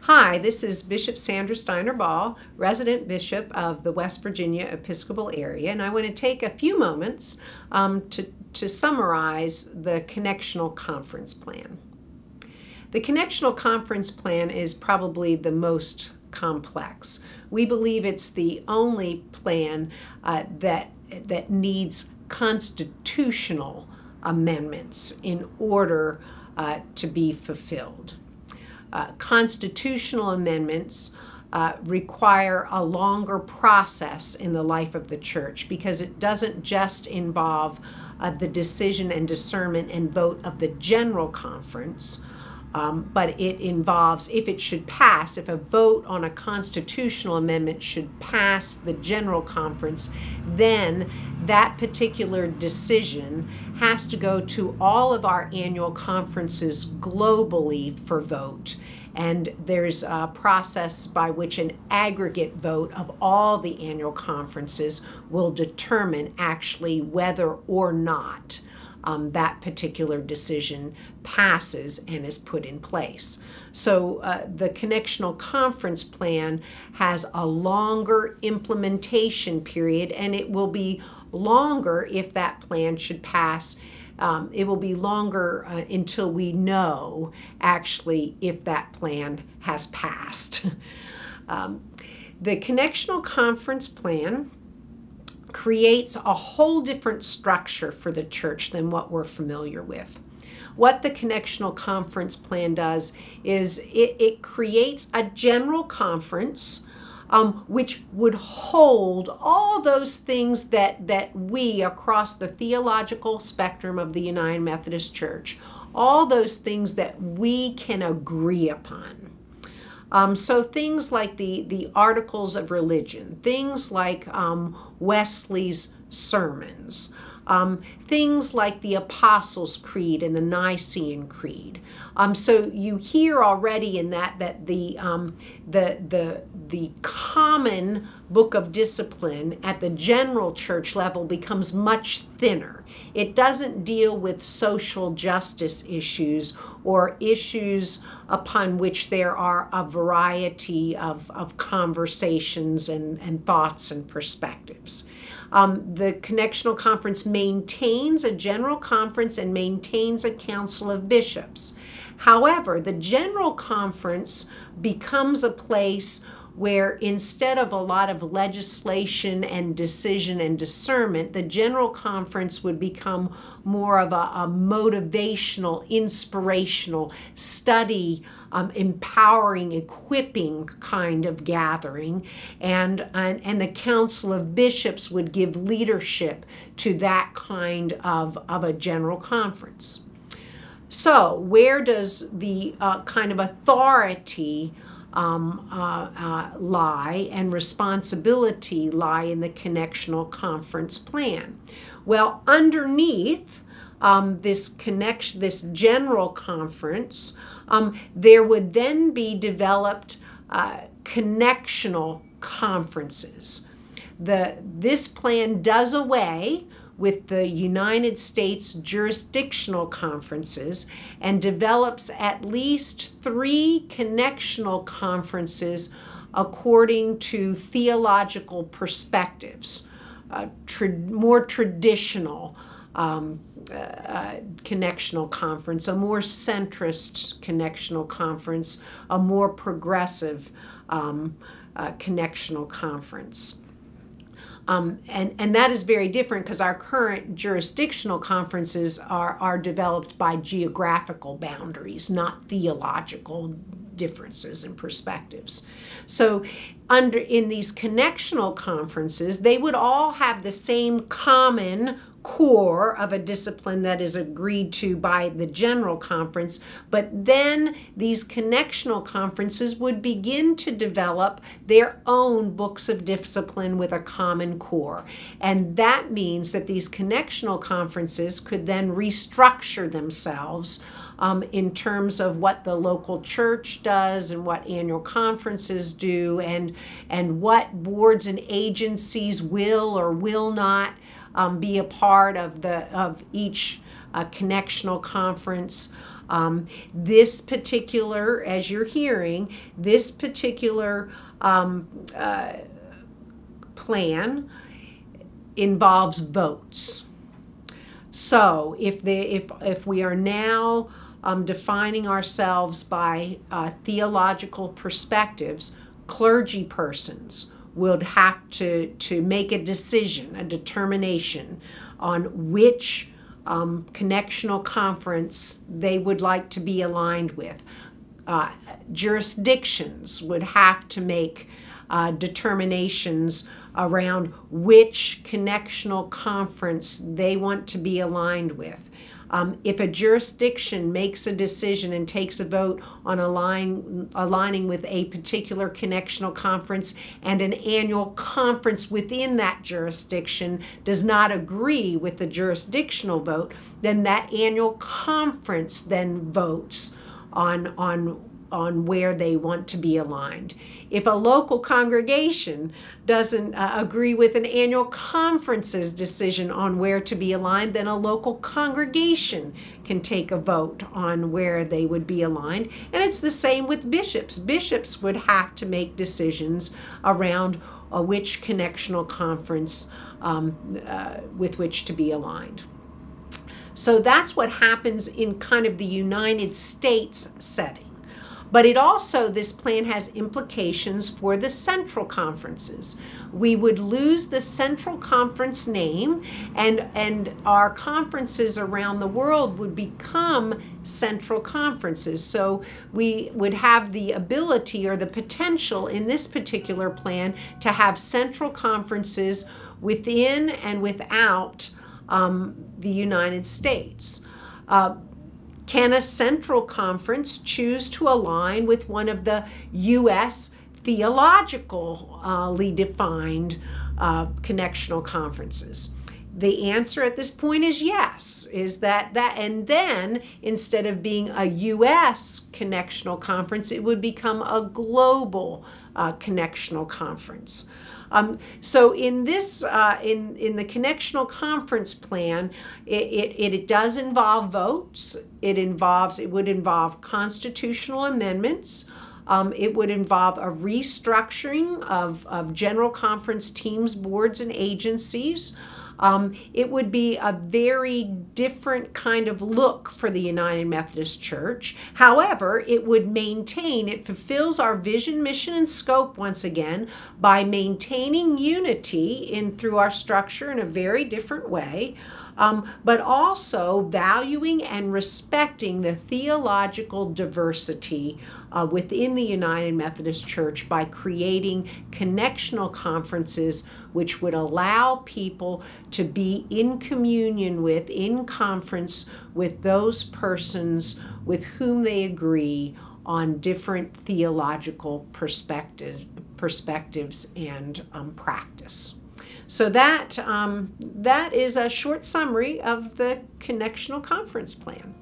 Hi, this is Bishop Sandra Steiner Ball, resident bishop of the West Virginia Episcopal area, and I want to take a few moments to summarize the Connectional Conference Plan. The Connectional Conference Plan is probably the most complex. We believe it's the only plan that needs constitutional amendments in order to be fulfilled. Constitutional amendments require a longer process in the life of the church because it doesn't just involve the decision and discernment and vote of the General Conference, but it involves, if it should pass, if a vote on a constitutional amendment should pass the General Conference, then that particular decision has to go to all of our annual conferences globally for vote. And there's a process by which an aggregate vote of all the annual conferences will determine actually whether or not that particular decision passes and is put in place. So the Connectional Conference Plan has a longer implementation period, and it will be longer if that plan should pass. It will be longer until we know actually if that plan has passed. The Connectional Conference Plan creates a whole different structure for the church than what we're familiar with. What the Connectional Conference Plan does is it creates a general conference which would hold all those things that we across the theological spectrum of the United Methodist Church, all those things that we can agree upon. So things like the Articles of Religion, things like Wesley's sermons, things like the Apostles' Creed and the Nicene Creed. So you hear already in that the common book of discipline at the general church level becomes much thinner. It doesn't deal with social justice issues or issues upon which there are a variety of conversations and thoughts and perspectives. The Connectional Conference maintains a general conference and maintains a council of bishops. However, the General Conference becomes a place where instead of a lot of legislation and decision and discernment, the General Conference would become more of a motivational, inspirational, study, empowering, equipping kind of gathering, and the Council of Bishops would give leadership to that kind of a General Conference. So where does the kind of authority lie and responsibility lie in the Connectional Conference Plan? Well, underneath this General Conference, there would then be developed connectional conferences. This plan does away with the United States Jurisdictional Conferences and develops at least 3 connectional conferences according to theological perspectives, more traditional connectional conference, a more centrist connectional conference, a more progressive connectional conference. And that is very different because our current jurisdictional conferences are developed by geographical boundaries, not theological differences and perspectives. So in these connectional conferences, they would all have the same common core of a discipline that is agreed to by the General Conference, but then these connectional conferences would begin to develop their own books of discipline with a common core. And that means that these connectional conferences could then restructure themselves in terms of what the local church does and what annual conferences do and what boards and agencies will or will not be a part of each connectional conference. This particular, as you're hearing, this particular plan involves votes. So if we are now defining ourselves by theological perspectives, clergy persons would have to make a decision, a determination on which connectional conference they would like to be aligned with. Jurisdictions would have to make determinations around which connectional conference they want to be aligned with. If a jurisdiction makes a decision and takes a vote on aligning with a particular connectional conference, and an annual conference within that jurisdiction does not agree with the jurisdictional vote, then that annual conference then votes on where they want to be aligned. If a local congregation doesn't agree with an annual conference's decision on where to be aligned, then a local congregation can take a vote on where they would be aligned. And it's the same with bishops. Bishops would have to make decisions around which connectional conference with which to be aligned. So that's what happens in kind of the United States setting. But it also, this plan has implications for the central conferences. We would lose the central conference name, and our conferences around the world would become central conferences. So we would have the ability or the potential in this particular plan to have central conferences within and without the United States. Can a central conference choose to align with one of the U.S. theologically defined connectional conferences? The answer at this point is yes, and then instead of being a U.S. connectional conference, it would become a global connectional conference. So in this, in the Connectional Conference plan, it does involve votes. It would involve constitutional amendments. It would involve a restructuring of general conference teams, boards, and agencies. It would be a very different kind of look for the United Methodist Church. However, it fulfills our vision, mission, and scope once again by maintaining unity through our structure in a very different way, but also valuing and respecting the theological diversity within the United Methodist Church by creating connectional conferences which would allow people to be in communion in conference with those persons with whom they agree on different theological perspectives and practice. So that is a short summary of the Connectional Conference Plan.